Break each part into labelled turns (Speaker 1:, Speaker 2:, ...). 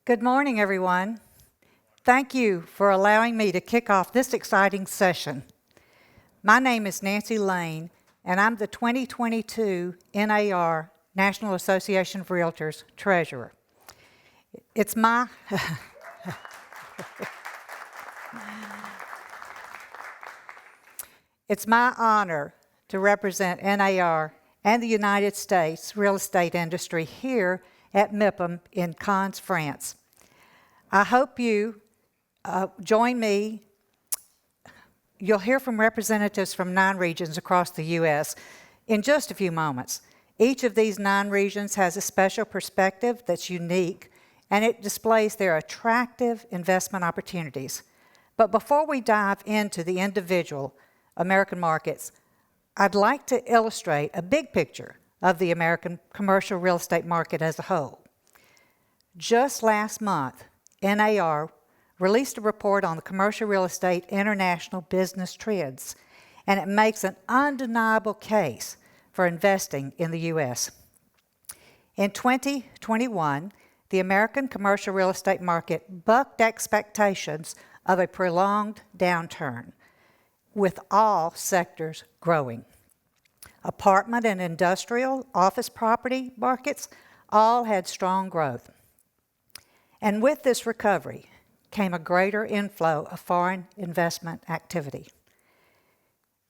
Speaker 1: Good morning, everyone. Thank you for allowing me to kick off this exciting session. My name is Nancy Lane, and I'm the 2022 NAR, National Association of Realtors, Treasurer. It's my It's my honor to represent NAR and the United States real estate industry here at MIPIM in Cannes, France. I hope you join me. You'll hear from representatives from 9 regions across the U.S. in just a few moments. Each of these 9 regions has a special perspective that's unique, and it displays their attractive investment opportunities. But before we dive into the individual American markets, I'd like to illustrate a big picture of the American commercial real estate market as a whole. Just last month, NAR released a report on the commercial real estate international business trends, and it makes an undeniable case for investing in the U.S. In 2021, the American commercial real estate market bucked expectations of a prolonged downturn, with all sectors growing. Apartment and industrial, office property markets all had strong growth. And with this recovery came a greater inflow of foreign investment activity.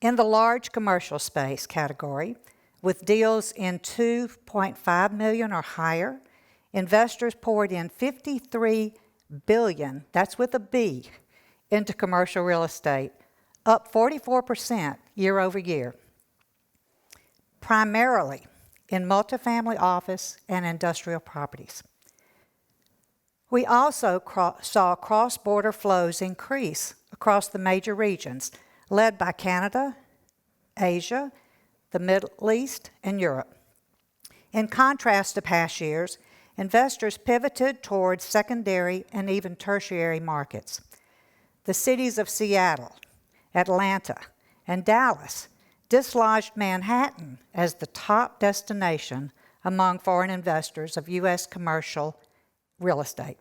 Speaker 1: In the large commercial space category, with deals in $2.5 million or higher, investors poured in $53 billion, that's with a B, into commercial real estate, up 44% year over year, primarily in multifamily office and industrial properties. We also saw cross-border flows increase across the major regions, led by Canada, Asia, the Middle East, and Europe. In contrast to past years, investors pivoted towards secondary and even tertiary markets. The cities of Seattle, Atlanta, and Dallas dislodged Manhattan as the top destination among foreign investors of U.S. commercial real estate.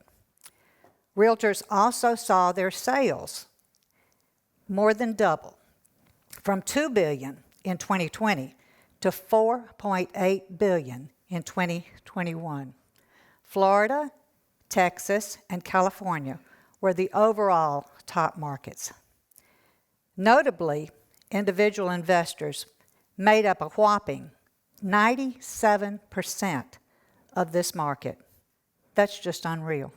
Speaker 1: Realtors also saw their sales more than double, from $2 billion in 2020 to $4.8 billion in 2021. Florida, Texas, and California were the overall top markets. Notably, individual investors made up a whopping 97% of this market. That's just unreal.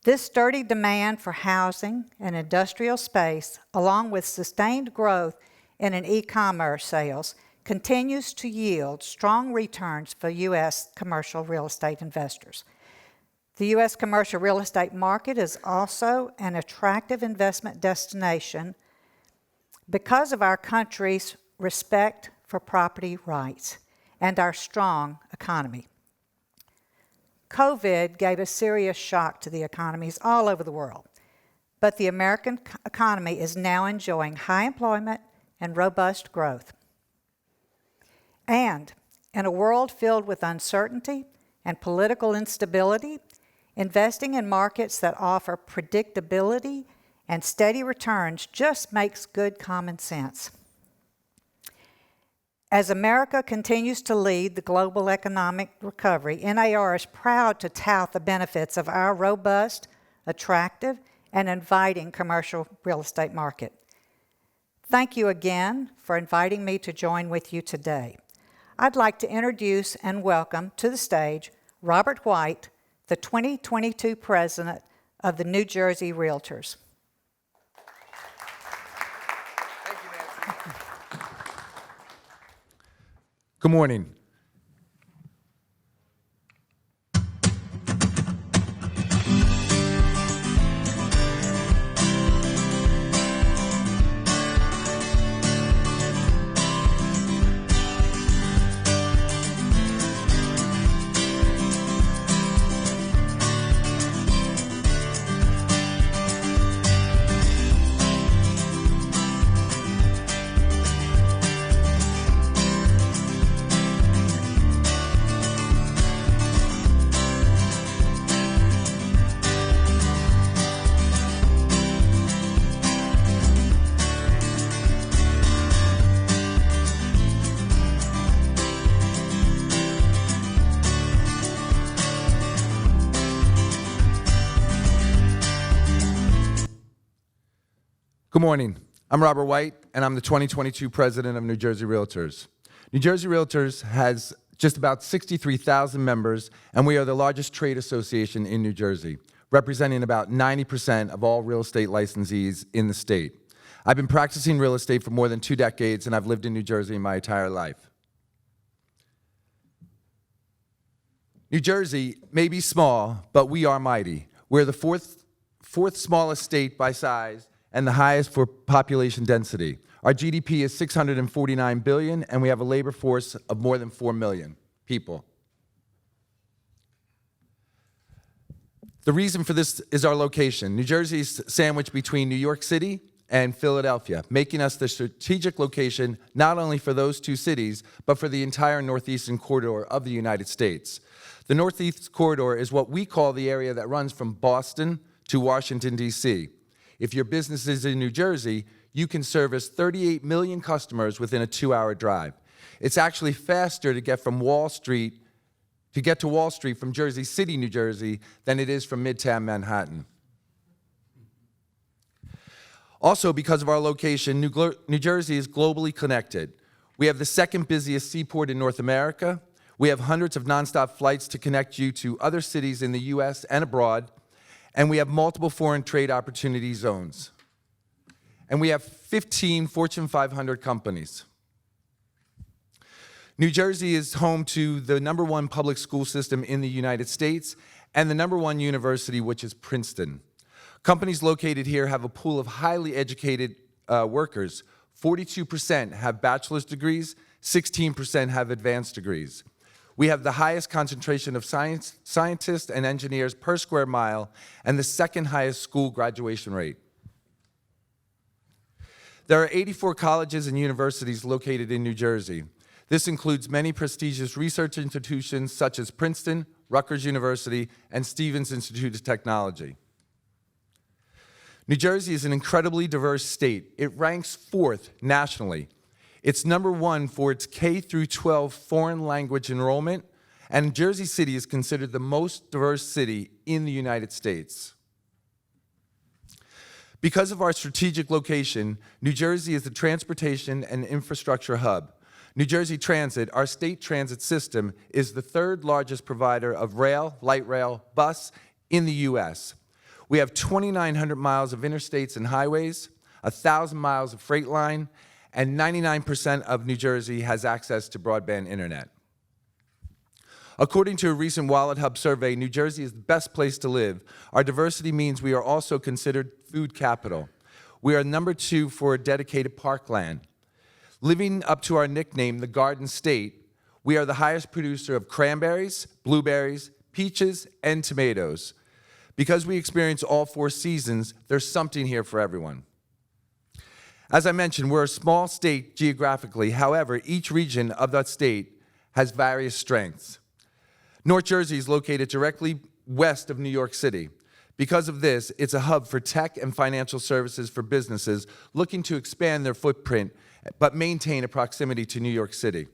Speaker 1: This sturdy demand for housing and industrial space, along with sustained growth in e-commerce sales, continues to yield strong returns for U.S. commercial real estate investors. The U.S. commercial real estate market is also an attractive investment destination because of our country's respect for property rights and our strong economy. COVID gave a serious shock to the economies all over the world, but the American economy is now enjoying high employment and robust growth. And in a world filled with uncertainty and political instability, investing in markets that offer predictability and steady returns just makes good common sense. As America continues to lead the global economic recovery, NAR is proud to tout the benefits of our robust, attractive, and inviting commercial real estate market. Thank you again for inviting me to join with you today. I'd like to introduce and welcome to the stage Robert White, the 2022 president of the New Jersey Realtors.
Speaker 2: Thank you, Nancy. Good morning. Good morning. I'm Robert White, and I'm the 2022 president of New Jersey Realtors. New Jersey Realtors has just about 63,000 members, and we are the largest trade association in New Jersey, representing about 90% of all real estate licensees in the state. I've been practicing real estate for more than 2 decades, and I've lived in New Jersey my entire life. New Jersey may be small, but we are mighty. We're the fourth smallest state by size and the highest for population density. Our GDP is $649 billion, and we have a labor force of more than 4 million people. The reason for this is our location. New Jersey is sandwiched between New York City and Philadelphia, making us the strategic location not only for those 2 cities, but for the entire northeastern corridor of the United States. The Northeast Corridor is what we call the area that runs from Boston to Washington, D.C. If your business is in New Jersey, you can service 38 million customers within a 2-hour drive. It's actually faster to get to Wall Street from Jersey City, New Jersey, than it is from Midtown Manhattan. Also, because of our location, New Jersey is globally connected. We have the 2nd busiest seaport in North America. We have hundreds of nonstop flights to connect you to other cities in the U.S. and abroad. And we have multiple foreign trade opportunity zones. And we have 15 Fortune 500 companies. New Jersey is home to the #1 public school system in the United States and the #1 university, which is Princeton. Companies located here have a pool of highly educated workers. 42% have bachelor's degrees, 16% have advanced degrees. We have the highest concentration of scientists and engineers per square mile and the 2nd highest school graduation rate. There are 84 colleges and universities located in New Jersey. This includes many prestigious research institutions such as Princeton, Rutgers University, and Stevens Institute of Technology. New Jersey is an incredibly diverse state. It ranks 4th nationally. It's #1 for its K-12 foreign language enrollment, and Jersey City is considered the most diverse city in the United States. Because of our strategic location, New Jersey is the transportation and infrastructure hub. New Jersey Transit, our state transit system, is the 3rd largest provider of rail, light rail, bus in the U.S. We have 2,900 miles of interstates and highways, 1,000 miles of freight line, and 99% of New Jersey has access to broadband internet. According to a recent Wallet Hub survey, New Jersey is the best place to live. Our diversity means we are also considered food capital. We are #2 for dedicated parkland. Living up to our nickname, the Garden State, we are the highest producer of cranberries, blueberries, peaches, and tomatoes. Because we experience all 4 seasons, there's something here for everyone. As I mentioned, we're a small state geographically. However, each region of that state has various strengths. North Jersey is located directly west of New York City. Because of this, it's a hub for tech and financial services for businesses looking to expand their footprint, but maintain a proximity to New York City.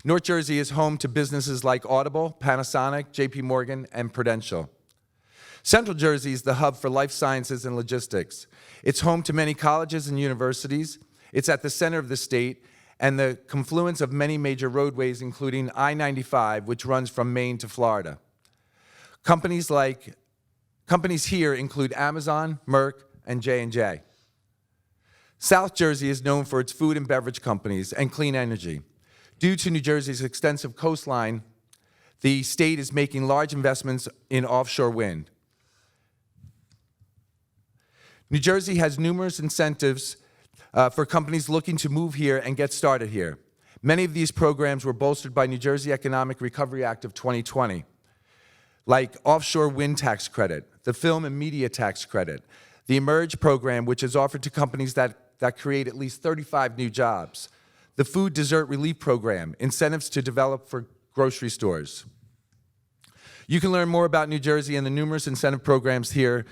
Speaker 2: North Jersey is home to businesses like Audible, Panasonic, JP Morgan, and Prudential. Central Jersey is the hub for life sciences and logistics. It's home to many colleges and universities. It's at the center of the state and the confluence of many major roadways, including I-95, which runs from Maine to Florida. Companies here include Amazon, Merck, and J&J. South Jersey is known for its food and beverage companies and clean energy. Due to New Jersey's extensive coastline, the state is making large investments in offshore wind. New Jersey has numerous incentives for companies looking to move here and get started here. Many of these programs were bolstered by New Jersey Economic Recovery Act of 2020, like offshore wind tax credit, the film and media tax credit, the Emerge program, which is offered to companies that create at least 35 new jobs, the food dessert relief program, incentives to develop for grocery stores. You can learn more about New Jersey and the numerous incentive programs here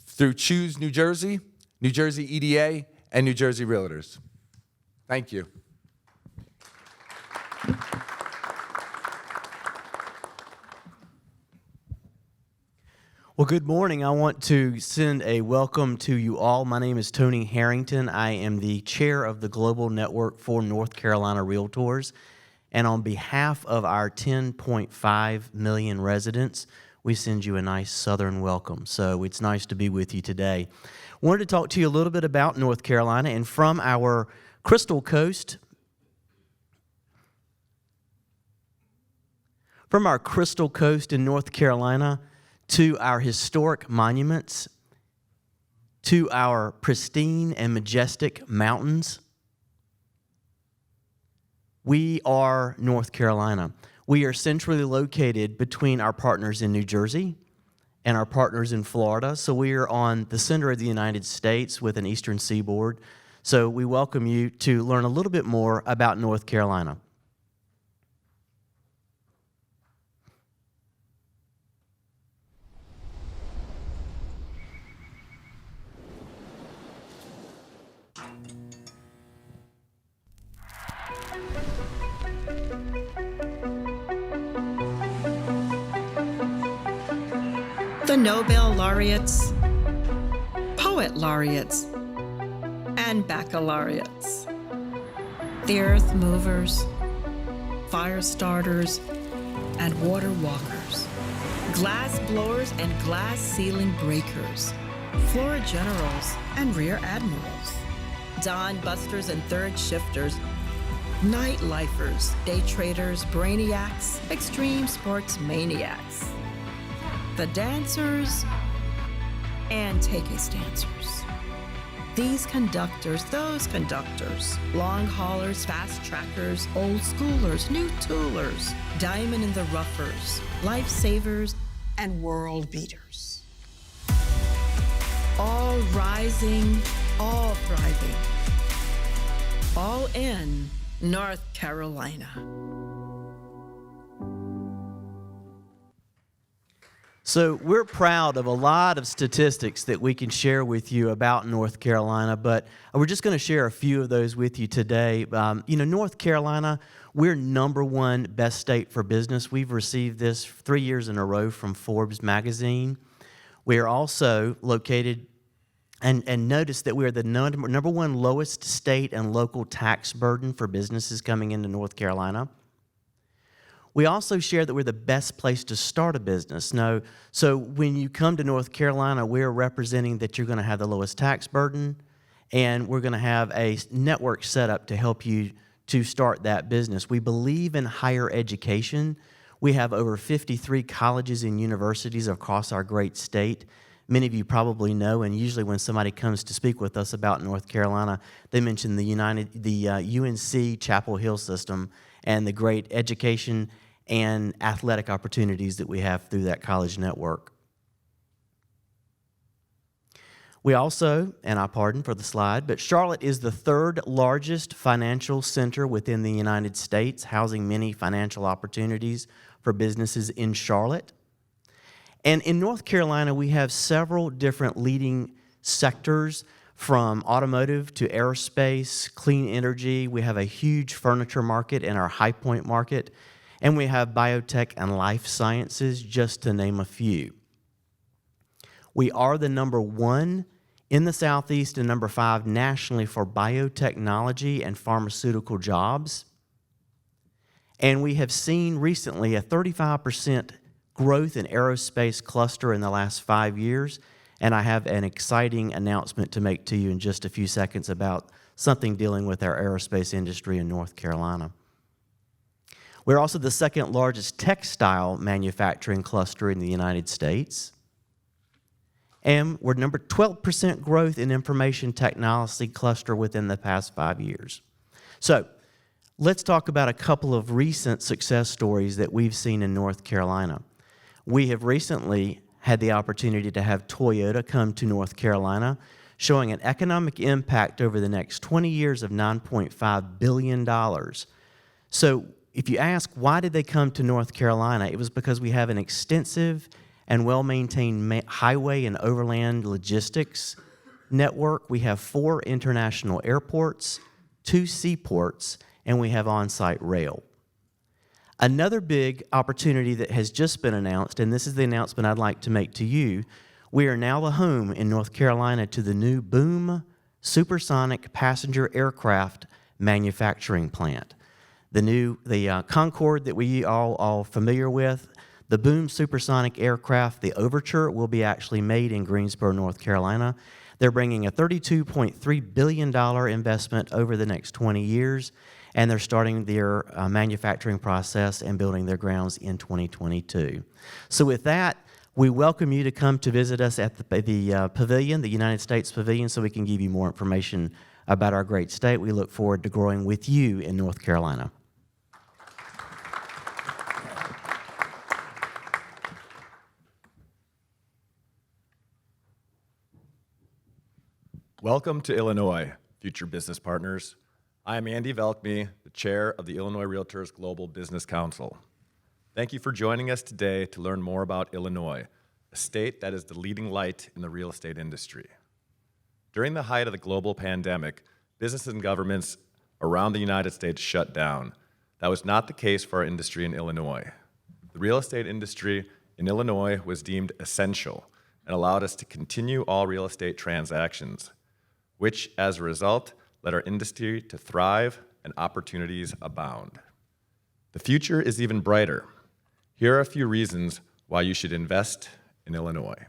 Speaker 2: through Choose New Jersey, New Jersey EDA, and New Jersey Realtors. Thank you.
Speaker 3: Well, Well, good morning. I want to send a welcome to you all. My name is Tony Harrington. I am the chair of the Global Network for North Carolina Realtors. And on behalf of our 10.5 million residents, we send you a nice southern welcome. So it's nice to be with you today. Wanted to talk to you a little bit about North Carolina, and from our Crystal Coast, in North Carolina, to our historic monuments, to our pristine and majestic mountains. We are North Carolina. We are centrally located between our partners in New Jersey and our partners in Florida. So we are on the center of the United States with an eastern seaboard. So we welcome you to learn a little bit more about North Carolina.
Speaker 4: The Nobel laureates, poet laureates, and baccalaureates, the earth movers, fire starters, and water walkers, glass blowers and glass ceiling breakers, floor generals and rear admirals, dawn busters and third shifters, night lifers, day traders, brainiacs, extreme sports maniacs, the dancers, and take-a-stancers. These conductors, those conductors, long haulers, fast trackers, old schoolers, new toolers, diamond in the roughers, lifesavers, and world beaters. All rising, all thriving, all in North Carolina.
Speaker 3: So we're proud of a lot of statistics that we can share with you about North Carolina, but we're just going to share a few of those with you today. North Carolina, we're #1 best state for business. We've received this 3 years in a row from Forbes magazine. We are also located, and notice that we are the number one lowest state and local tax burden for businesses coming into North Carolina. We also share that we're the best place to start a business. Now, so when you come to North Carolina, we're representing that you're going to have the lowest tax burden, and we're going to have a network set up to help you to start that business. We believe in higher education. We have over 53 colleges and universities across our great state. Many of you probably know, and usually when somebody comes to speak with us about North Carolina, they mention the UNC Chapel Hill system and the great education and athletic opportunities that we have through that college network. We also, and I pardon for the slide, but Charlotte is the third largest financial center within the United States, housing many financial opportunities for businesses in Charlotte. And in North Carolina, we have several different leading sectors, from automotive to aerospace, clean energy. We have a huge furniture market in our High Point market, and we have biotech and life sciences, just to name a few. We are the #1 in the Southeast and #5 nationally for biotechnology and pharmaceutical jobs. And we have seen recently a 35% growth in aerospace cluster in the last 5 years. And I have an exciting announcement to make to you in just a few seconds about something dealing with our aerospace industry in North Carolina. We're also the second largest textile manufacturing cluster in the United States. And we're 12% growth in information technology cluster within the past 5 years. So let's talk about a couple of recent success stories that we've seen in North Carolina. We have recently had the opportunity to have Toyota come to North Carolina, showing an economic impact over the next 20 years of $9.5 billion. So if you ask, why did they come to North Carolina? It was because we have an extensive and well-maintained highway and overland logistics network. We have 4 international airports, 2 seaports, and we have on-site rail. Another big opportunity that has just been announced, and this is the announcement I'd like to make to you, we are now the home in North Carolina to the new Boom supersonic passenger aircraft manufacturing plant. The Concorde that we all familiar with, the Boom supersonic aircraft, the Overture, will be actually made in Greensboro, North Carolina. They're bringing a $32.3 billion investment over the next 20 years, and they're starting their manufacturing process and building their grounds in 2022. So with that, we welcome you to come to visit us at the Pavilion, the United States Pavilion, so we can give you more information about our great state. We look forward to growing with you in North Carolina.
Speaker 5: Welcome to Illinois, future business partners. I am Andy Velkme, the chair of the Illinois Realtors Global Business Council. Thank you for joining us today to learn more about Illinois, a state that is the leading light in the real estate industry. During the height of the global pandemic, businesses and governments around the United States shut down. That was not the case for our industry in Illinois. The real estate industry in Illinois was deemed essential and allowed us to continue all real estate transactions, which, as a result, led our industry to thrive and opportunities abound. The future is even brighter. Here are a few reasons why you should invest in Illinois.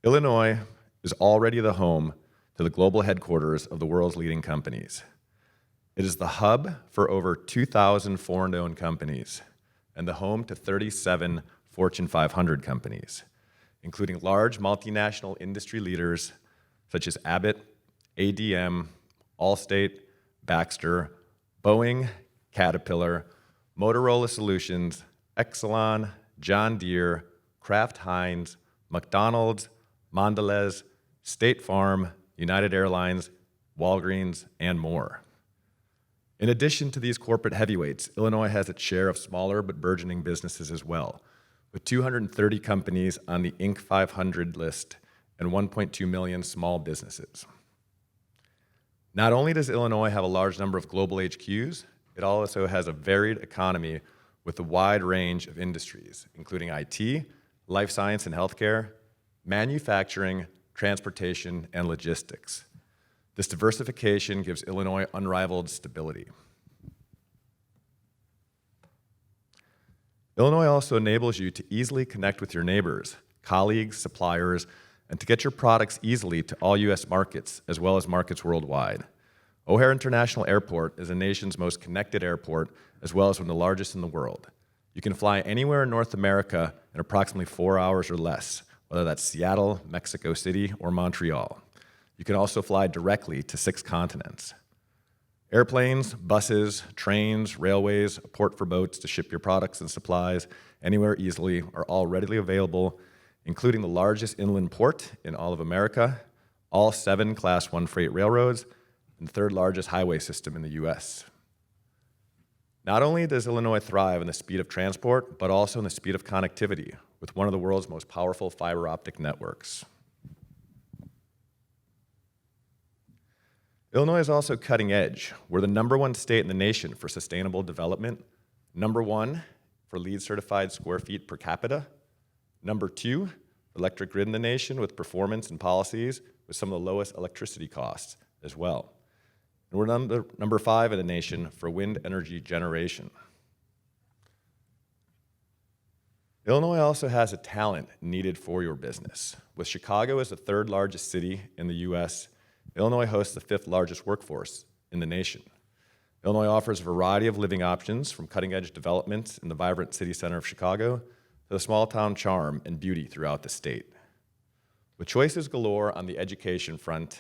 Speaker 5: Illinois is already the home to the global headquarters of the world's leading companies. It is the hub for over 2,000 foreign-owned companies and the home to 37 Fortune 500 companies, including large multinational industry leaders such as Abbott, ADM, Allstate, Baxter, Boeing, Caterpillar, Motorola Solutions, Exelon, John Deere, Kraft Heinz, McDonald's, Mondelez, State Farm, United Airlines, Walgreens, and more. In addition to these corporate heavyweights, Illinois has its share of smaller but burgeoning businesses as well, with 230 companies on the Inc. 500 list and 1.2 million small businesses. Not only does Illinois have a large number of global HQs, it also has a varied economy with a wide range of industries, including IT, life science and healthcare, manufacturing, transportation, and logistics. This diversification gives Illinois unrivaled stability. Illinois also enables you to easily connect with your neighbors, colleagues, suppliers, and to get your products easily to all U.S. markets, as well as markets worldwide. O'Hare International Airport is the nation's most connected airport, as well as one of the largest in the world. You can fly anywhere in North America in approximately 4 hours or less, whether that's Seattle, Mexico City, or Montreal. You can also fly directly to 6 continents. Airplanes, buses, trains, railways, a port for boats to ship your products and supplies anywhere easily are all readily available, including the largest inland port in all of America, all 7 Class 1 freight railroads, and the 3rd largest highway system in the U.S. Not only does Illinois thrive in the speed of transport, but also in the speed of connectivity, with one of the world's most powerful fiber optic networks. Illinois is also cutting edge. We're the #1 state in the nation for sustainable development, #1 for LEED certified square feet per capita, #2 electric grid in the nation with performance and policies with some of the lowest electricity costs as well. And we're number 5 in the nation for wind energy generation. Illinois also has a talent needed for your business. With Chicago as the 3rd largest city in the U.S., Illinois hosts the 5th largest workforce in the nation. Illinois offers a variety of living options, from cutting-edge developments in the vibrant city center of Chicago to the small-town charm and beauty throughout the state. With choices galore on the education front,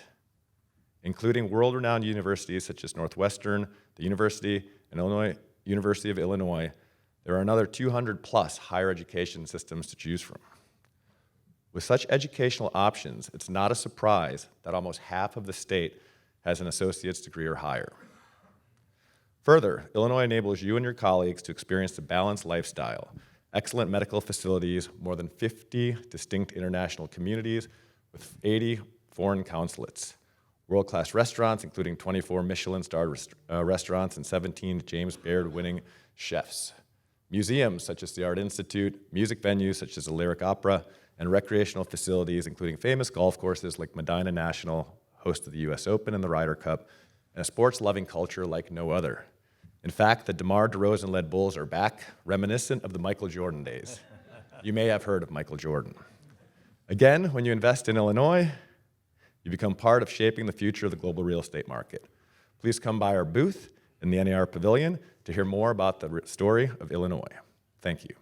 Speaker 5: including world-renowned universities such as Northwestern, the University, and University of Illinois, there are another 200+ higher education systems to choose from. With such educational options, it's not a surprise that almost half of the state has an associate's degree or higher. Further, Illinois enables you and your colleagues to experience a balanced lifestyle, excellent medical facilities, more than 50 distinct international communities with 80 foreign consulates, world-class restaurants, including 24 Michelin-starred restaurants and 17 James Beard-winning chefs. Museums such as the Art Institute, music venues such as the Lyric Opera, and recreational facilities, including famous golf courses like Medina National, host of the US Open and the Ryder Cup, and a sports-loving culture like no other. In fact, the DeMar DeRozan-led Bulls are back, reminiscent of the Michael Jordan days. You may have heard of Michael Jordan. Again, when you invest in Illinois, you become part of shaping the future of the global real estate market. Please come by our booth in the NAR Pavilion to hear more about the story of Illinois. Thank you.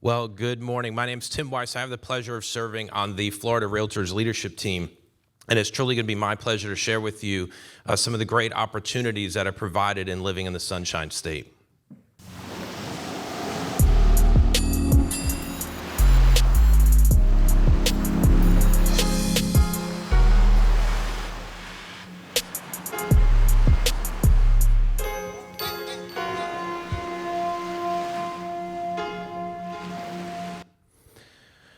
Speaker 6: Well, good morning. My name is Tim Weiss. I have the pleasure of serving on the Florida Realtors leadership team. And it's truly going to be my pleasure to share with you some of the great opportunities that are provided in living in the Sunshine State.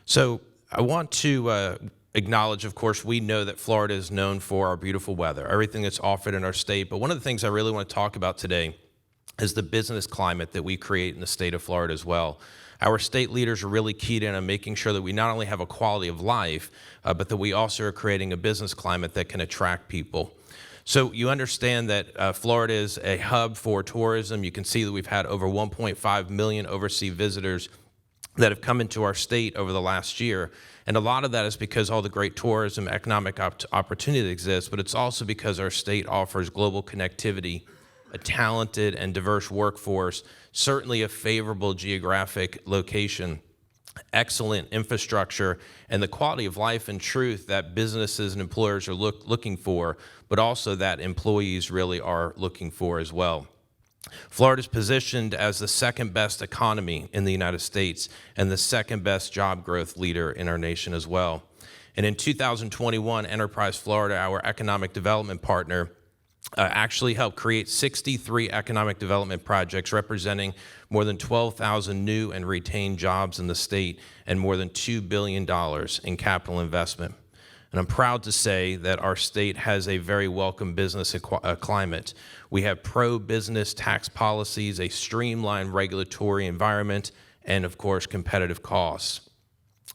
Speaker 6: So I want to acknowledge, of course, we know that Florida is known for our beautiful weather, everything that's offered in our state. But one of the things I really want to talk about today is the business climate that we create in the state of Florida as well. Our state leaders are really keyed in on making sure that we not only have a quality of life, but that we also are creating a business climate that can attract people. So you understand that Florida is a hub for tourism. You can see that we've had over 1.5 million overseas visitors that have come into our state over the last year. And a lot of that is because all the great tourism, economic opportunity that exists, but it's also because our state offers global connectivity, a talented and diverse workforce, certainly a favorable geographic location, excellent infrastructure, and the quality of life and truth that businesses and employers are looking for, but also that employees really are looking for as well. Florida is positioned as the second best economy in the United States and the second best job growth leader in our nation as well. And in 2021, Enterprise Florida, our economic development partner, actually helped create 63 economic development projects representing more than 12,000 new and retained jobs in the state and more than $2 billion in capital investment. And I'm proud to say that our state has a very welcome business climate. We have pro-business tax policies, a streamlined regulatory environment, and of course, competitive costs.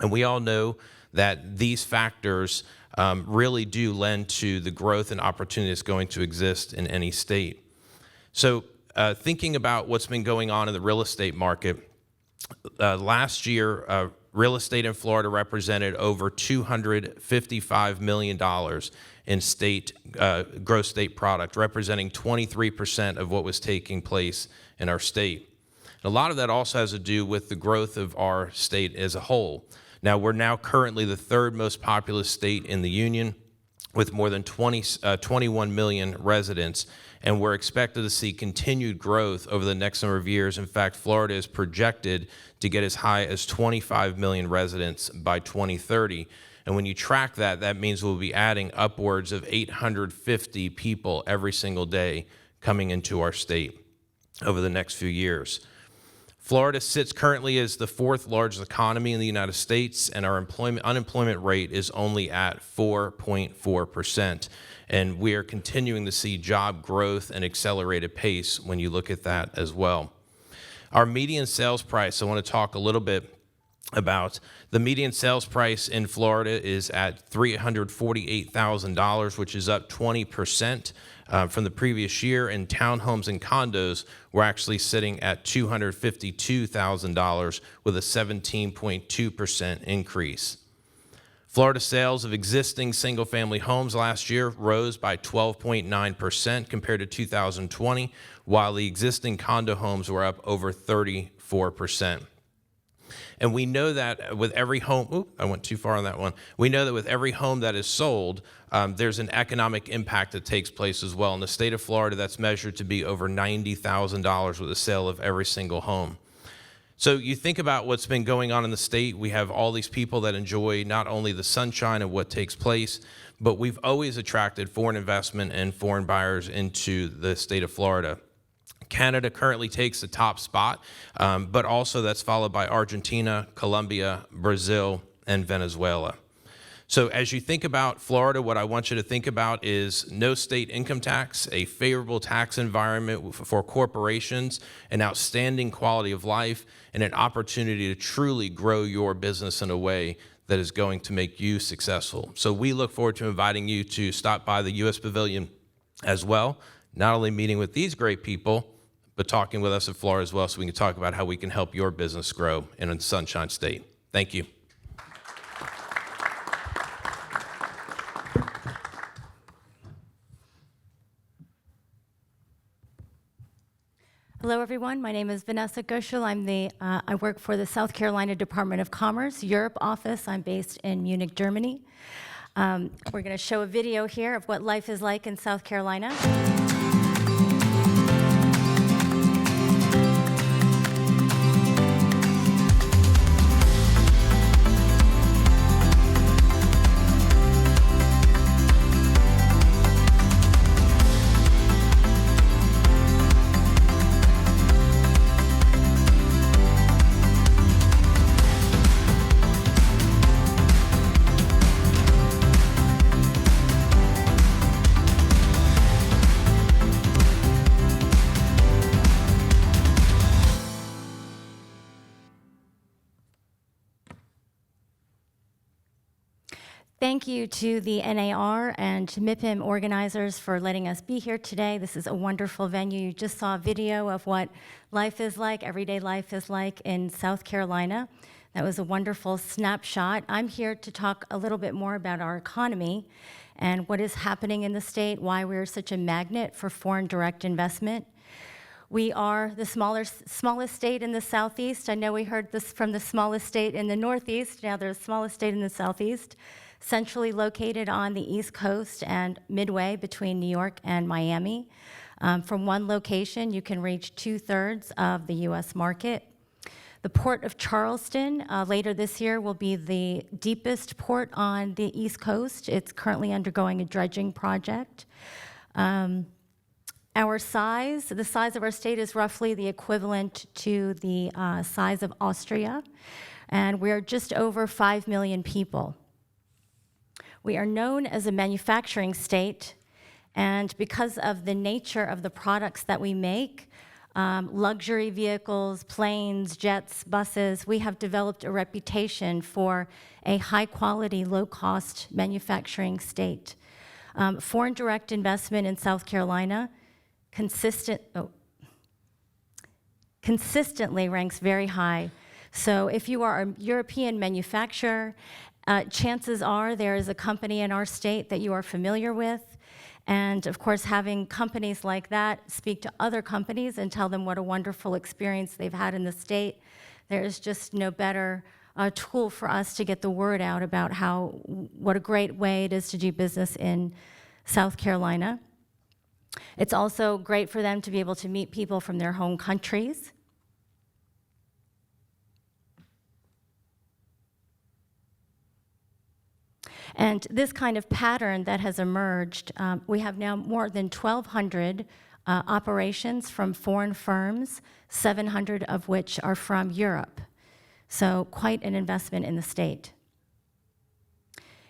Speaker 6: And we all know that these factors really do lend to the growth and opportunity that's going to exist in any state. So thinking about what's been going on in the real estate market, last year, real estate in Florida represented over $255 million in gross state product, representing 23% of what was taking place in our state. And a lot of that also has to do with the growth of our state as a whole. Now, we're now currently the third most populous state in the union with more than 21 million residents, and we're expected to see continued growth over the next number of years. In fact, Florida is projected to get as high as 25 million residents by 2030. And when you track that, that means we'll be adding upwards of 850 people every single day coming into our state over the next few years. Florida sits currently as the fourth largest economy in the United States, and our unemployment rate is only at 4.4%. And we are continuing to see job growth and accelerated pace when you look at that as well. Our median sales price, I want to talk a little bit about. The median sales price in Florida is at $348,000, which is up 20% from the previous year, and townhomes and condos were actually sitting at $252,000 with a 17.2% increase. Florida sales of existing single-family homes last year rose by 12.9% compared to 2020, while the existing condo homes were up over 34%. And we know that with every home, I went too far on that one. We know that with every home that is sold, there's an economic impact that takes place as well. In the state of Florida, that's measured to be over $90,000 with the sale of every single home. So you think about what's been going on in the state. We have all these people that enjoy not only the sunshine of what takes place, but we've always attracted foreign investment and foreign buyers into the state of Florida. Canada currently takes the top spot, but also that's followed by Argentina, Colombia, Brazil, and Venezuela. So as you think about Florida, what I want you to think about is no state income tax, a favorable tax environment for corporations, an outstanding quality of life, and an opportunity to truly grow your business in a way that is going to make you successful. So we look forward to inviting you to stop by the U.S. Pavilion as well, not only meeting with these great people, but talking with us at Florida as well, so we can talk about how we can help your business grow in a Sunshine State. Thank you.
Speaker 7: Hello, everyone. My name is Vanessa Goschel. I work for the South Carolina Department of Commerce Europe office. I'm based in Munich, Germany. We're going to show a video here of what life is like in South Carolina. Thank you to the NAR and MIPIM organizers for letting us be here today. This is a wonderful venue. You just saw a video of what life is like, everyday life is like in South Carolina. That was a wonderful snapshot. I'm here to talk a little bit more about our economy and what is happening in the state, why we're such a magnet for foreign direct investment. We are the smallest state in the Southeast. I know we heard this from the smallest state in the Northeast. Now they're the smallest state in the Southeast. Centrally located on the East Coast and midway between New York and Miami. From one location, you can reach 2/3 of the U.S. market. The Port of Charleston later this year will be the deepest port on the East Coast. It's currently undergoing a dredging project. Our size, the size of our state is roughly the equivalent to the size of Austria, and we're just over 5 million people. We are known as a manufacturing state, and because of the nature of the products that we make, luxury vehicles, planes, jets, buses, we have developed a reputation for a high-quality, low-cost manufacturing state. Foreign direct investment in South Carolina consistently ranks very high. So if you are a European manufacturer, chances are there is a company in our state that you are familiar with. And of course, having companies like that speak to other companies and tell them what a wonderful experience they've had in the state, there is just no better tool for us to get the word out about what a great way it is to do business in South Carolina. It's also great for them to be able to meet people from their home countries. And this kind of pattern that has emerged, we have now more than 1,200 operations from foreign firms, 700 of which are from Europe. So quite an investment in the state.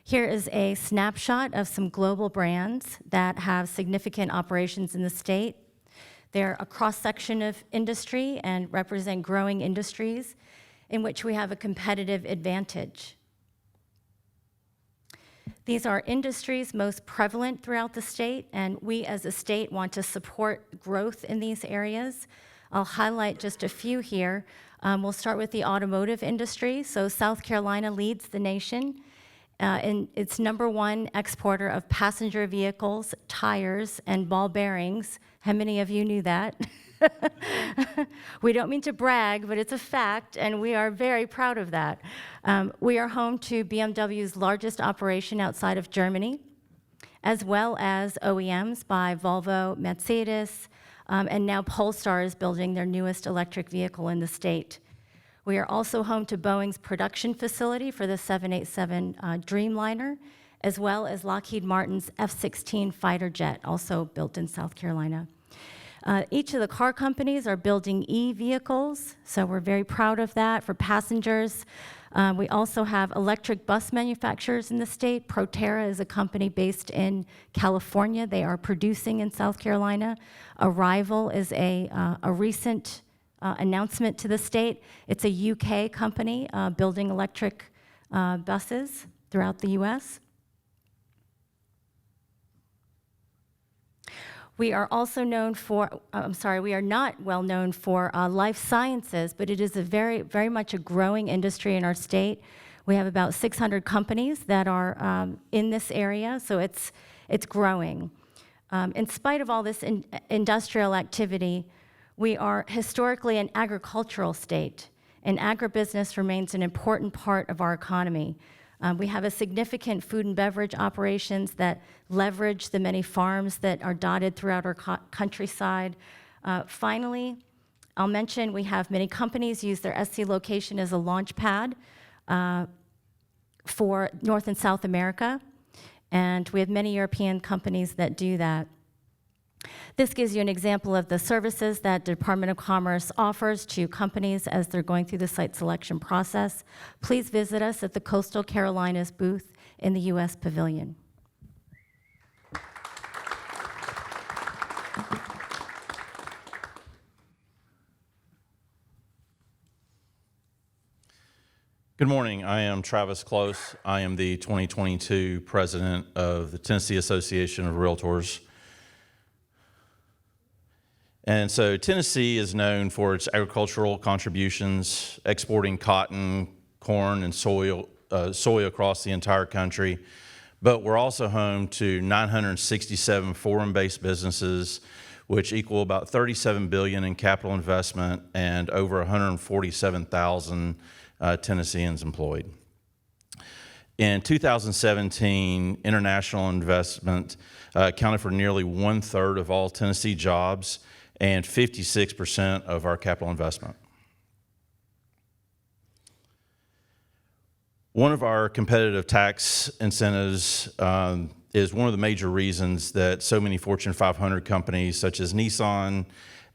Speaker 7: Here is a snapshot of some global brands that have significant operations in the state. They're a cross-section of industry and represent growing industries. in which we have a competitive advantage. These are industries most prevalent throughout the state, and we as a state want to support growth in these areas. I'll highlight just a few here. We'll start with the automotive industry. So South Carolina leads the nation in its #1 exporter of passenger vehicles, tires, and ball bearings. How many of you knew that? We don't mean to brag, but it's a fact, and we are very proud of that. We are home to BMW's largest operation outside of Germany, as well as OEMs by Volvo, Mercedes, and now Polestar is building their newest electric vehicle in the state. We are also home to Boeing's production facility for the 787 Dreamliner, as well as Lockheed Martin's F-16 fighter jet, also built in South Carolina. Each of the car companies are building e-vehicles, so we're very proud of that for passengers. We also have electric bus manufacturers in the state. Proterra is a company based in California. They are producing in South Carolina. Arrival is a recent announcement to the state. It's a UK company building electric buses throughout the US. We are also known for, we are not well known for life sciences, but it is a very much a growing industry in our state. We have about 600 companies that are in this area, so it's growing. In spite of all this industrial activity, we are historically an agricultural state, and agribusiness remains an important part of our economy. We have a significant food and beverage operations that leverage the many farms that are dotted throughout our countryside. Finally, I'll mention we have many companies use their SC location as a launch pad for North and South America, and we have many European companies that do that. This gives you an example of the services that the Department of Commerce offers to companies as they're going through the site selection process. Please visit us at the Coastal Carolinas booth in the U.S. Pavilion.
Speaker 8: Good morning. I am Travis Close. I am the 2022 president of the Tennessee Association of Realtors. And so Tennessee is known for its agricultural contributions, exporting cotton, corn, and soy across the entire country. But we're also home to 967 foreign-based businesses, which equal about $37 billion in capital investment and over 147,000 Tennesseans employed. In 2017, international investment accounted for nearly 1/3 of all Tennessee jobs and 56% of our capital investment. One of our competitive tax incentives is one of the major reasons that so many Fortune 500 companies such as Nissan,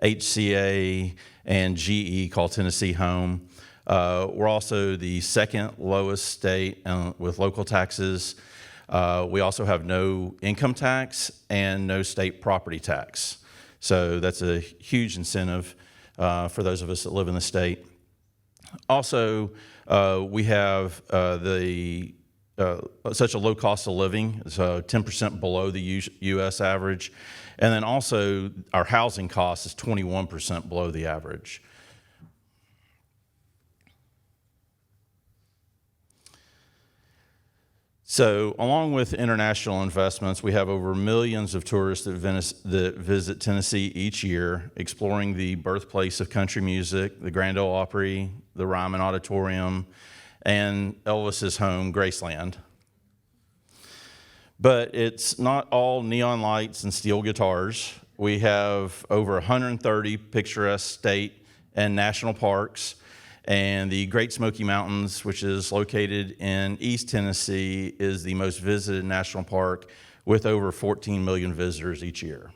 Speaker 8: HCA, and GE call Tennessee home. We're also the second lowest state with local taxes. We also have no income tax and no state property tax. So that's a huge incentive for those of us that live in the state. Also, we have such a low cost of living, so 10% below the U.S. average. And then also our housing cost is 21% below the average. So along with international investments, we have over millions of tourists that visit Tennessee each year, exploring the birthplace of country music, the Grand Ole Opry, the Ryman Auditorium, and Elvis's home, Graceland. But it's not all neon lights and steel guitars. We have over 130 picturesque state and national parks, and the Great Smoky Mountains, which is located in East Tennessee, is the most visited national park with over 14 million visitors each year.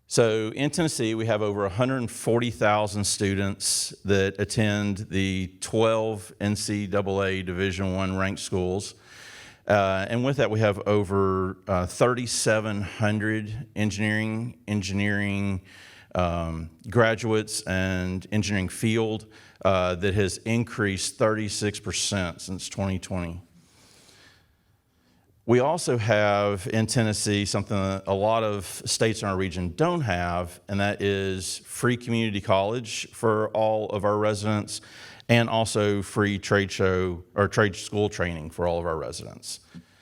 Speaker 8: So in Tennessee, we have over 140,000 students that attend the 12 NCAA Division I ranked schools. And with that, we have over 3,700 engineering graduates and engineering field that has increased 36% since 2020. We also have in Tennessee something that a lot of states in our region don't have, and that is free community college for all of our residents, and also free trade show or trade school training for all of our residents.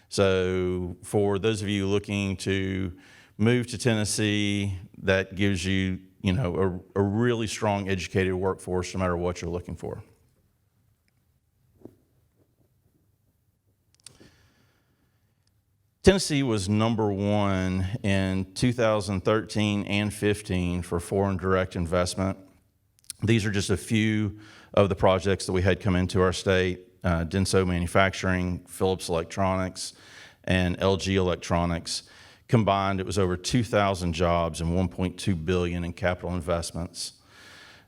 Speaker 8: So for those of you looking to move to Tennessee, that gives you, a really strong educated workforce no matter what you're looking for. Tennessee was #1 in 2013 and 15 for foreign direct investment. These are just a few of the projects that we had come into our state: Denso Manufacturing, Philips Electronics, and LG Electronics. Combined, it was over 2,000 jobs and $1.2 billion in capital investments.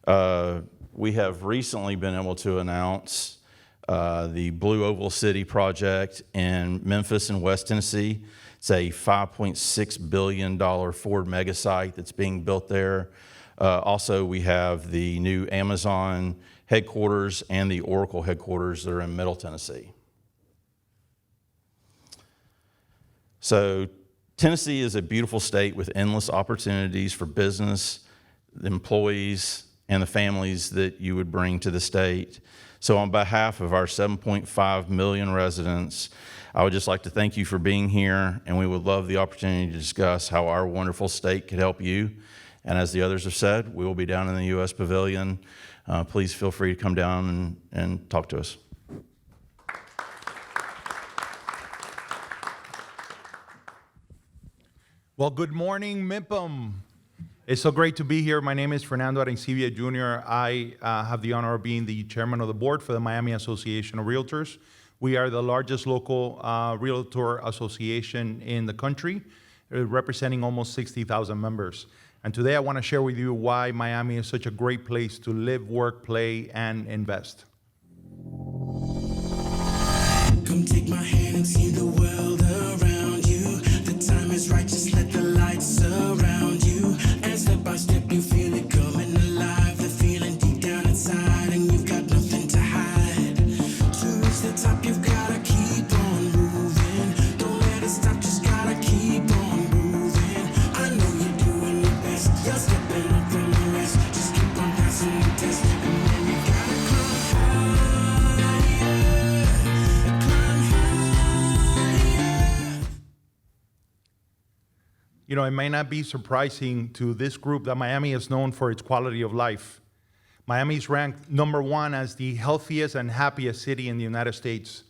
Speaker 8: We have recently been able to announce the Blue Oval City project in Memphis and West Tennessee. It's a $5.6 billion Ford mega site that's being built there. Also, we have the new Amazon headquarters and the Oracle headquarters that are in Middle Tennessee. So Tennessee is a beautiful state with endless opportunities for business, the employees, and the families that you would bring to the state. So on behalf of our 7.5 million residents, I would just like to thank you for being here, and we would love the opportunity to discuss how our wonderful state could help you. And as the others have said, we will be down in the U.S. Pavilion. Please feel free to come down and talk to us.
Speaker 9: Well, good morning, MIPIM. It's so great to be here. My name is Fernando Arencibia Jr. I have the honor of being the chairman of the board for the Miami Association of Realtors. We are the largest local realtor association in the country, representing almost 60,000 members. And today I want to share with you why Miami is such a great place to live, work, play, and invest.
Speaker 10: Come take my hand and see the world around you. The time is right, just let the light surround you. And step by step you feel it coming alive. The feeling deep down inside, and you've got nothing to hide. To reach the top you've gotta keep on moving. Don't let it stop, just gotta keep on moving. I know you're doing your best, you're stepping up from the rest. Just keep on passing the test, and then you gotta climb higher. Climb higher.
Speaker 9: You know, it may not be surprising to this group that Miami is known for its quality of life. Miami is ranked #1 as the healthiest and happiest city in the United States.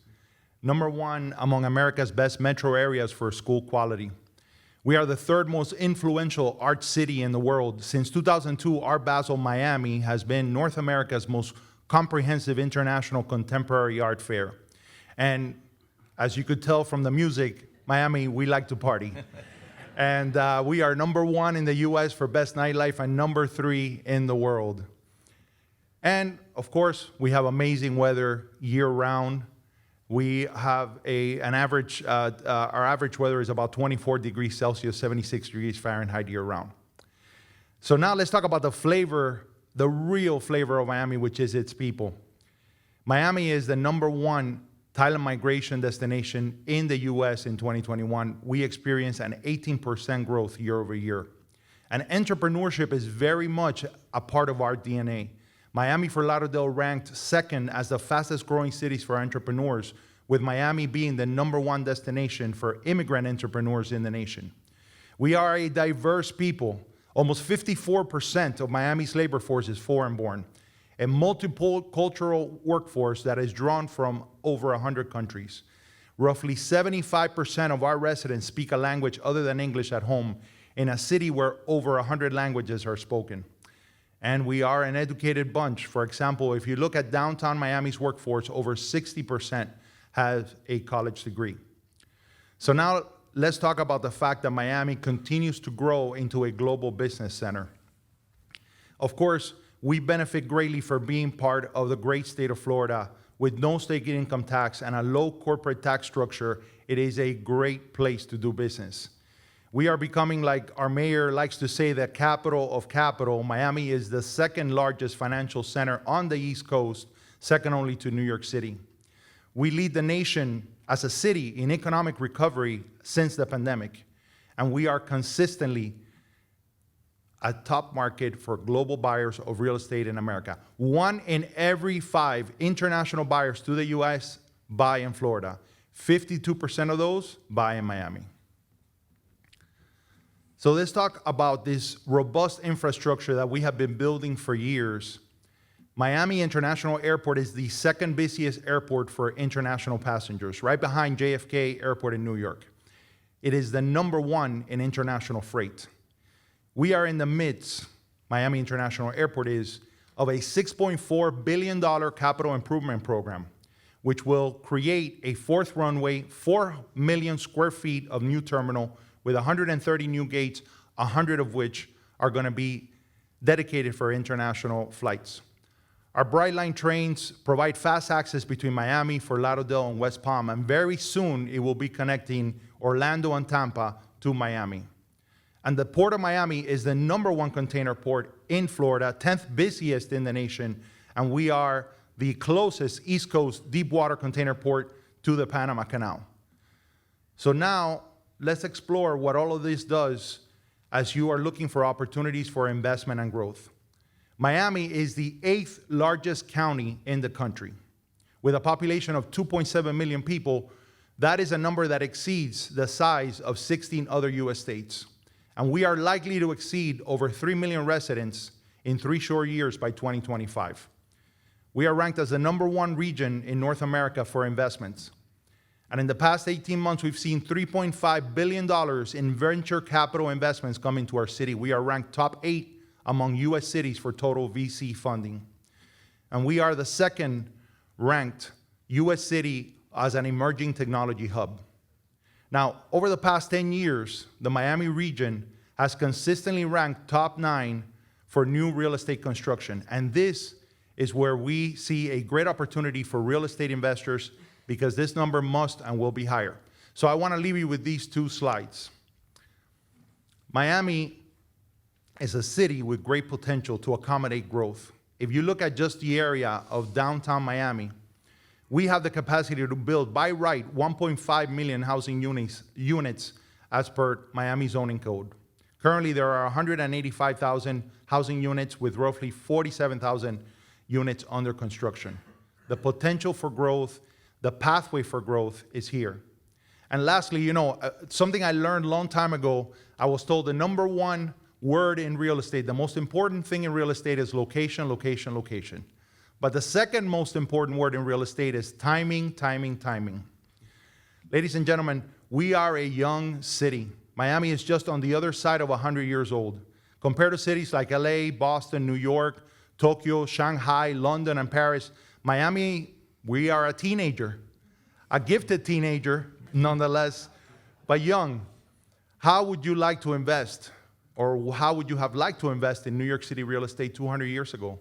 Speaker 9: #1 among America's best metro areas for school quality. We are the third most influential art city in the world. Since 2002, Art Basel Miami has been North America's most comprehensive international contemporary art fair. And as you could tell from the music, Miami, we like to party. And we are #1 in the US for best nightlife and #3 in the world. And of course, we have amazing weather year round. We have our average weather is about 24 degrees Celsius, 76 degrees Fahrenheit year round. So now let's talk about the flavor, the real flavor of Miami, which is its people. Miami is the #1 talent migration destination in the US in 2021. We experienced an 18% growth year over year. And entrepreneurship is very much a part of our DNA. Miami, Fort Lauderdale ranked second as the fastest growing cities for entrepreneurs, with Miami being the #1 destination for immigrant entrepreneurs in the nation. We are a diverse people. Almost 54% of Miami's labor force is foreign-born, a multicultural workforce that is drawn from over 100 countries. Roughly 75% of our residents speak a language other than English at home in a city where over 100 languages are spoken. And we are an educated bunch. For example, if you look at downtown Miami's workforce, over 60% have a college degree. So now let's talk about the fact that Miami continues to grow into a global business center. Of course, we benefit greatly for being part of the great state of Florida. With no state income tax and a low corporate tax structure, it is a great place to do business. We are becoming, like our mayor likes to say, the capital of capital. Miami is the second largest financial center on the East Coast, second only to New York City. We lead the nation as a city in economic recovery since the pandemic, and we are consistently a top market for global buyers of real estate in America. 1 in every 5 international buyers to the U.S. buy in Florida. 52% of those buy in Miami. So let's talk about this robust infrastructure that we have been building for years. Miami International Airport is the second busiest airport for international passengers, right behind JFK Airport in New York. It is the #1 in international freight. We are in the midst, Miami International Airport is, of a $6.4 billion capital improvement program, which will create a 4th runway, 4 million square feet of new terminal with 130 new gates, 100 of which are going to be dedicated for international flights. Our Brightline trains provide fast access between Miami, Fort Lauderdale, and West Palm, and very soon it will be connecting Orlando and Tampa to Miami. And the Port of Miami is the #1 container port in Florida, 10th busiest in the nation, and we are the closest East Coast deep water container port to the Panama Canal. So now, let's explore what all of this does as you are looking for opportunities for investment and growth. Miami is the 8th largest county in the country. With a population of 2.7 million people, that is a number that exceeds the size of 16 other U.S. states. And we are likely to exceed over 3 million residents in 3 short years by 2025. We are ranked as the #1 region in North America for investments. And in the past 18 months, we've seen $3.5 billion in venture capital investments come into our city. We are ranked top 8 among U.S. cities for total VC funding. And we are the 2nd ranked U.S. city as an emerging technology hub. Now, over the past 10 years, the Miami region has consistently ranked top 9 for new real estate construction. And this is where we see a great opportunity for real estate investors because this number must and will be higher. So I want to leave you with these 2 slides. Miami is a city with great potential to accommodate growth. If you look at just the area of downtown Miami, we have the capacity to build, by right, 1.5 million housing units as per Miami zoning code. Currently, there are 185,000 housing units with roughly 47,000 units under construction. The potential for growth, the pathway for growth is here. And lastly, something I learned a long time ago, I was told the #1 word in real estate, the most important thing in real estate is location, location, location. But the second most important word in real estate is timing, timing, timing. Ladies and gentlemen, we are a young city. Miami is just on the other side of 100 years old. Compared to cities like LA, Boston, New York, Tokyo, Shanghai, London, and Paris, Miami, we are a teenager, a gifted teenager, nonetheless, but young. How would you like to invest, or how would you have liked to invest in New York City real estate 200 years ago?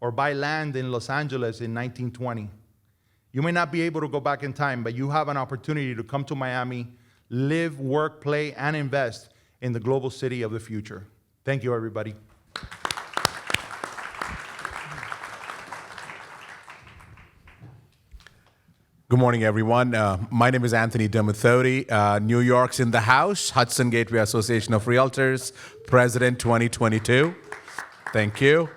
Speaker 9: Or buy land in Los Angeles in 1920. You may not be able to go back in time, but you have an opportunity to come to Miami, live, work, play, and invest in the global city of the future. Thank you, everybody.
Speaker 11: Good morning, everyone. My name is Anthony Demuthodi. New York's in the house. Hudson Gateway Association of Realtors, President 2022. Thank you.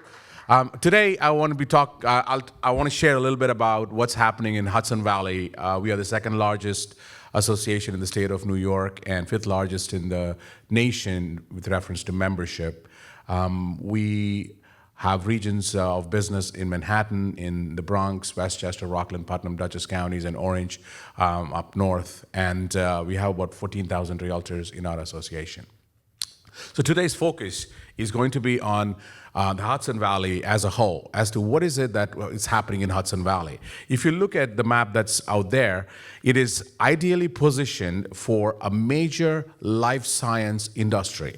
Speaker 11: Today, I want to share a little bit about what's happening in Hudson Valley. We are the 2nd largest association in the state of New York and 5th largest in the nation with reference to membership. We have regions of business in Manhattan, in the Bronx, Westchester, Rockland, Putnam, Dutchess counties, and Orange up north. And we have about 14,000 realtors in our association. So today's focus is going to be on the Hudson Valley as a whole, as to what is it that is happening in Hudson Valley. If you look at the map that's out there, it is ideally positioned for a major life science industry.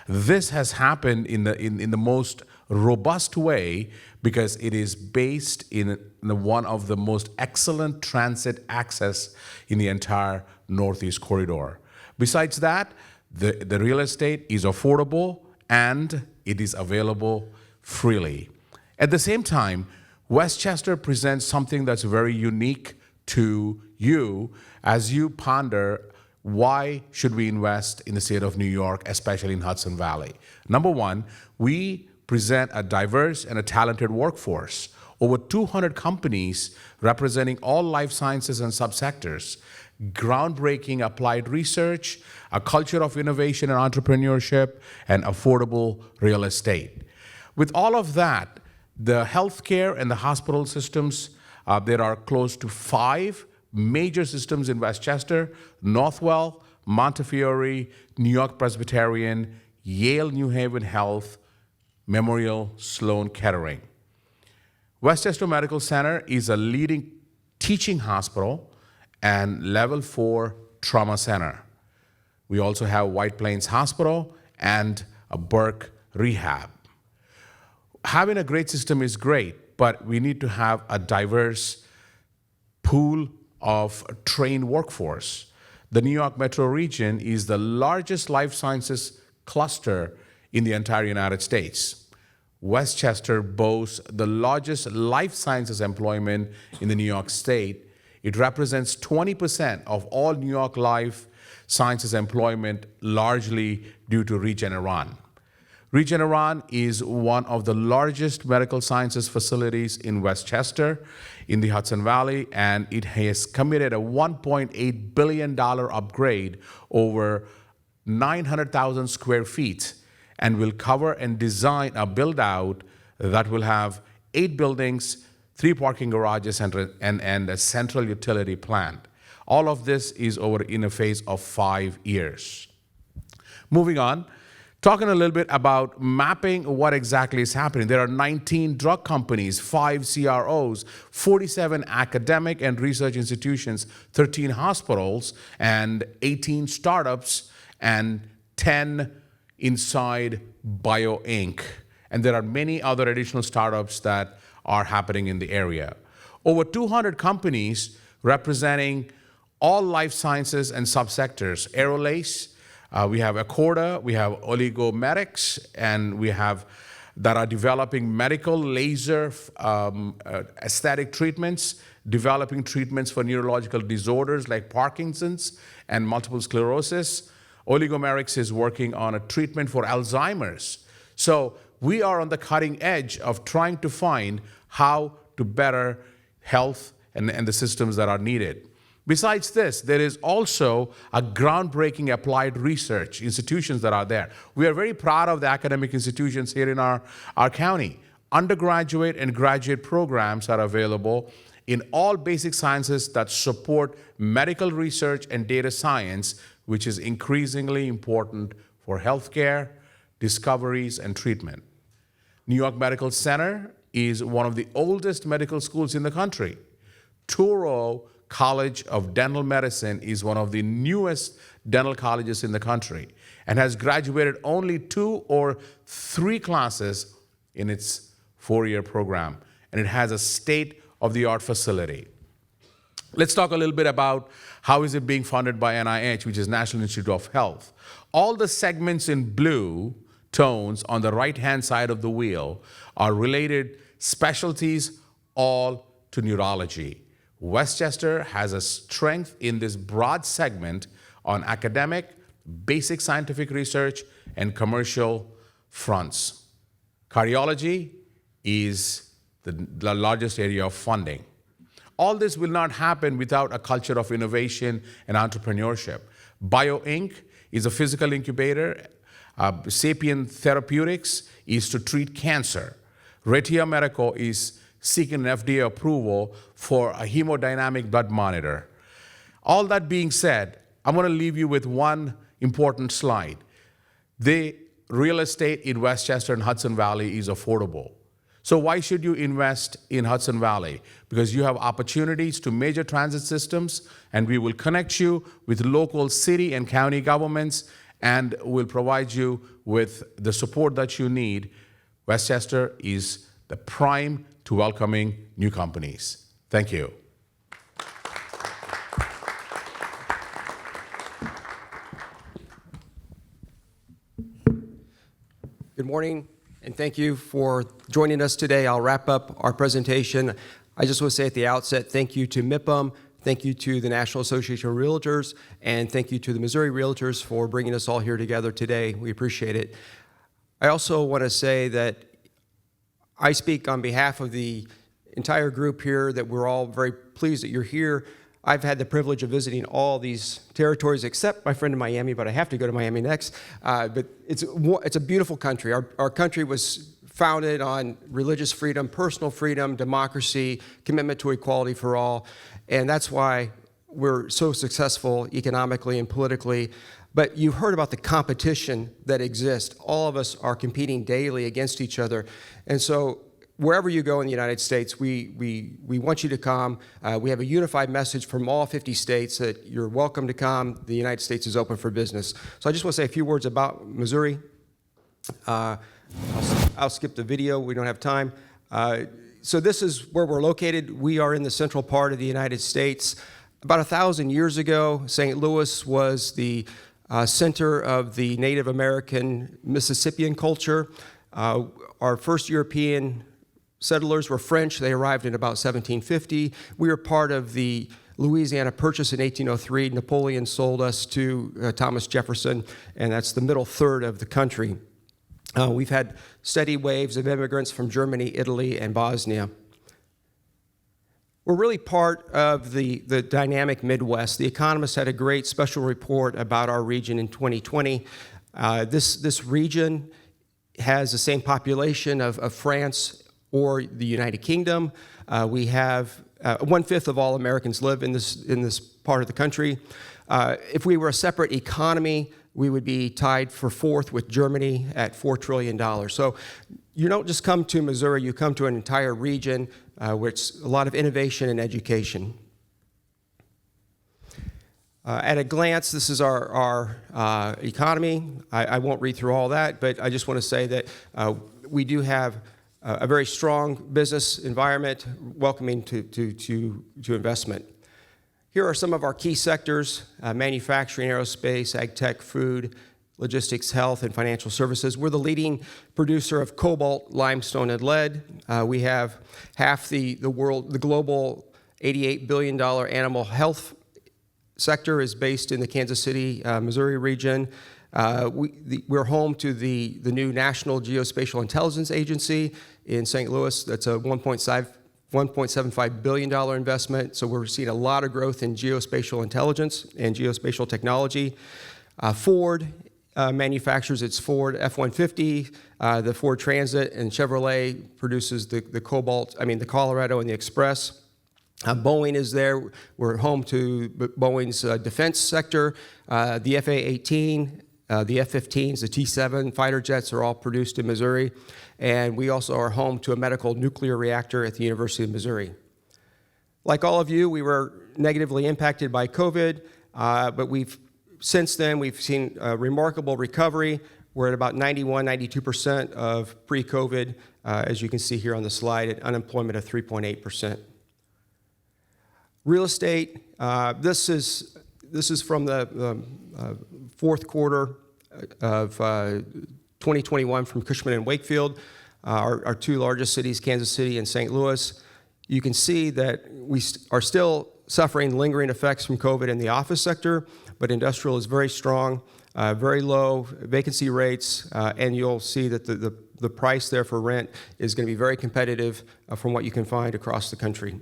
Speaker 11: This has happened in the most robust way because it is based in one of the most excellent transit access in the entire Northeast corridor. Besides that, The real estate is affordable and it is available freely. At the same time, Westchester presents something that's very unique to you as you ponder why should we invest in the state of New York, especially in Hudson Valley. Number one, we present a diverse and a talented workforce. Over 200 companies representing all life sciences and subsectors, groundbreaking applied research, a culture of innovation and entrepreneurship, and affordable real estate. With all of that, the healthcare and the hospital systems, there are close to 5 major systems in Westchester: Northwell, Montefiore, New York Presbyterian, Yale New Haven Health, Memorial Sloan Kettering. Westchester Medical Center is a leading teaching hospital and level 4 trauma center. We also have White Plains Hospital and a Burke Rehab. Having a great system is great, but we need to have a diverse pool of trained workforce. The New York metro region is the largest life sciences cluster in the entire United States. Westchester boasts the largest life sciences employment in the New York State. It represents 20% of all New York life sciences employment, largely due to Regeneron. Regeneron is one of the largest medical sciences facilities in Westchester, in the Hudson Valley, and it has committed a $1.8 billion upgrade over 900,000 square feet, and will cover and design a build-out that will have 8 buildings, 3 parking garages, and a central utility plant. All of this is over in a phase of 5 years. Moving on, talking a little bit about mapping what exactly is happening. There are 19 drug companies, 5 CROs, 47 academic and research institutions, 13 hospitals, and 18 startups, and 10 inside Bio Inc. And there are many other additional startups that are happening in the area. Over 200 companies representing all life sciences and subsectors. Aerolase, we have Accorda, we have Oligomedics, and we have that are developing medical laser aesthetic treatments, developing treatments for neurological disorders like Parkinson's and multiple sclerosis. Oligomerics is working on a treatment for Alzheimer's. So we are on the cutting edge of trying to find how to better health and the systems that are needed. Besides this, there is also a groundbreaking applied research institutions that are there. We are very proud of the academic institutions here in our county. Undergraduate and graduate programs are available in all basic sciences that support medical research and data science, which is increasingly important for healthcare, discoveries, and treatment. New York Medical Center is one of the oldest medical schools in the country. Touro College of Dental Medicine is one of the newest dental colleges in the country and has graduated only 2 or 3 classes in its 4-year program, and it has a state-of-the-art facility. Let's talk a little bit about how is it being funded by NIH, which is National Institute of Health. All the segments in blue tones on the right-hand side of the wheel are related specialties, all to neurology. Westchester has a strength in this broad segment on academic, basic scientific research, and commercial fronts. Cardiology is the largest area of funding. All this will not happen without a culture of innovation and entrepreneurship. Bio Inc. is a physical incubator. Sapien Therapeutics is to treat cancer. Retia Medical is seeking an FDA approval for a hemodynamic blood monitor. All that being said, I'm going to leave you with one important slide. The real estate in Westchester and Hudson Valley is affordable. So why should you invest in Hudson Valley? Because you have opportunities to major transit systems, and we will connect you with local city and county governments, and will provide you with the support that you need. Westchester is the prime to welcoming new companies. Thank you.
Speaker 12: Good morning, and thank you for joining us today. I'll wrap up our presentation. I just want to say at the outset, thank you to MIPIM, thank you to the National Association of Realtors, and thank you to the Missouri Realtors for bringing us all here together today. We appreciate it. I also want to say that I speak on behalf of the entire group here, that we're all very pleased that you're here. I've had the privilege of visiting all these territories except my friend in Miami, but I have to go to Miami next. But it's a beautiful country. Our country was founded on religious freedom, personal freedom, democracy, commitment to equality for all. And that's why we're so successful economically and politically. But you've heard about the competition that exists. All of us are competing daily against each other. And so wherever you go in the United States, we want you to come. We have a unified message from all 50 states that you're welcome to come. The United States is open for business. So I just want to say a few words about Missouri. I'll skip the video. We don't have time. So this is where we're located. We are in the central part of the United States. About 1,000 years ago, St. Louis was the center of the Native American Mississippian culture. Our first European settlers were French. They arrived in about 1750. We were part of the Louisiana Purchase in 1803. Napoleon sold us to Thomas Jefferson, and that's the middle third of the country. We've had steady waves of immigrants from Germany, Italy, and Bosnia. We're really part of the dynamic Midwest. The Economist had a great special report about our region in 2020. This region has the same population of France or the United Kingdom. We have 1/5 of all Americans live in this part of the country. If we were a separate economy, we would be tied for 4th with Germany at $4 trillion. So you don't just come to Missouri, you come to an entire region with a lot of innovation and education. At a glance, this is our economy. I won't read through all that, but I just want to say that we do have a very strong business environment welcoming to investment. Here are some of our key sectors: manufacturing, aerospace, ag tech, food, logistics, health, and financial services. We're the leading producer of cobalt, limestone, and lead. We have half the global $88 billion animal health sector is based in the Kansas City, Missouri region. We're home to the new National Geospatial Intelligence Agency in St. Louis. That's a $1.75 billion investment. So we're seeing a lot of growth in geospatial intelligence and geospatial technology. Ford manufactures its Ford F-150. The Ford Transit, and Chevrolet produces the Colorado and the Express. Boeing is there. We're home to Boeing's defense sector. The F-A-18, the F-15s, the T-7 fighter jets are all produced in Missouri. And we also are home to a medical nuclear reactor at the University of Missouri. Like all of you, we were negatively impacted by COVID, but since then we've seen a remarkable recovery. We're at about 92% of pre-COVID, as you can see here on the slide, at unemployment of 3.8%. Real estate, this is from the fourth quarter of 2021 from Cushman & Wakefield, our two largest cities, Kansas City and St. Louis. You can see that we are still suffering lingering effects from COVID in the office sector, but industrial is very strong, very low vacancy rates, and you'll see that the price there for rent is going to be very competitive from what you can find across the country.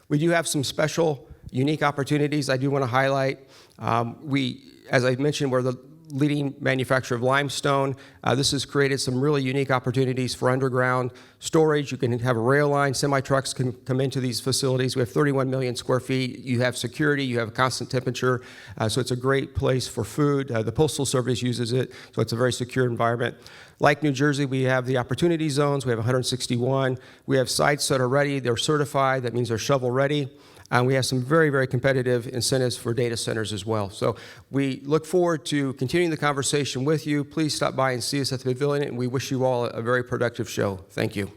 Speaker 12: We do have some special, unique opportunities I do want to highlight. As I mentioned, we're the leading manufacturer of limestone. This has created some really unique opportunities for underground storage. You can have a rail line, semi-trucks can come into these facilities. We have 31 million square feet. You have security, you have a constant temperature, so it's a great place for food. The Postal Service uses it, so it's a very secure environment. Like New Jersey, we have the opportunity zones. We have 161. We have sites that are ready. They're certified. That means they're shovel ready. And we have some very, very competitive incentives for data centers as well. So we look forward to continuing the conversation with you. Please stop by and see us at the pavilion, and we wish you all a very productive show. Thank you.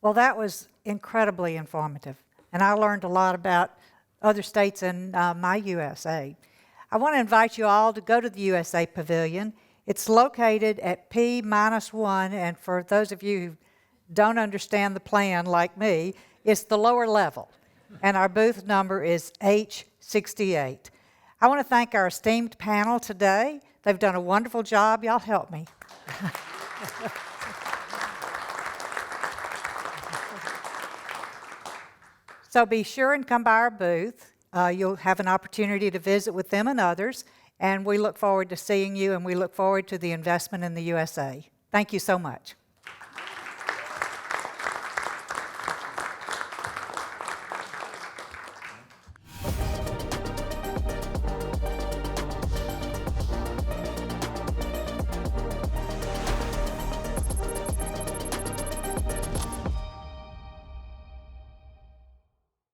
Speaker 1: Well, that was incredibly informative, and I learned a lot about other states in my USA. I want to invite you all to go to the USA Pavilion. It's located at P-1, and for those of you who don't understand the plan like me, it's the lower level, and our booth number is H68. I want to thank our esteemed panel today. They've done a wonderful job. Y'all help me. So be sure and come by our booth. You'll have an opportunity to visit with them and others, and we look forward to seeing you, and we look forward to the investment in the USA. Thank you so much.